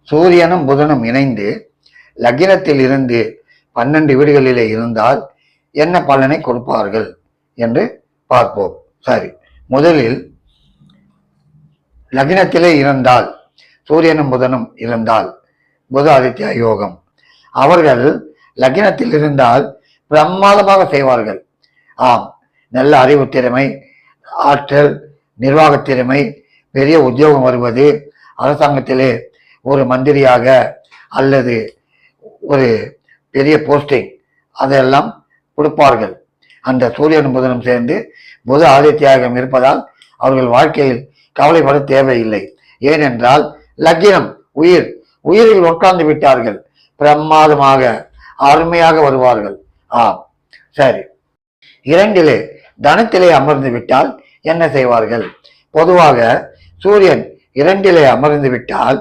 சூரியனும் புதனும் இணைந்து லக்னத்தில் இருந்து 12 வீடுகளிலே இருந்தால் என்ன பலனை கொடுப்பார்கள் என்று பார்ப்போம். சரி, முதலில் லக்னத்திலே இருந்தால், சூரியனும் புதனும் இருந்தால் புத ஆதித்ய யோகம். அவர்கள் லக்னத்தில் இருந்தால் பிரமாதமாக செய்வார்கள். ஆம், நல்ல அறிவு திறமை, ஆற்றல், நிர்வாக திறமை, பெரிய உத்தியோகம் வருவது, அரசாங்கத்திலே ஒரு மந்திரியாக அல்லது ஒரு பெரிய போஸ்டிங் அதெல்லாம் கொடுப்பார்கள். அந்த சூரியனும் புதனும் சேர்ந்து புத ஆதித்யாகம் இருப்பதால் அவர்கள் வாழ்க்கையில் கவலைப்பட தேவையில்லை. ஏனென்றால் லக்னம் உயிரில் உட்கார்ந்து விட்டார்கள். பிரமாதமாக அருமையாக வருவார்கள். ஆம், சரி. இரண்டிலே தனத்திலே அமர்ந்து விட்டால் என்ன செய்வார்கள்? பொதுவாக சூரியன் இரண்டிலே அமர்ந்து விட்டால்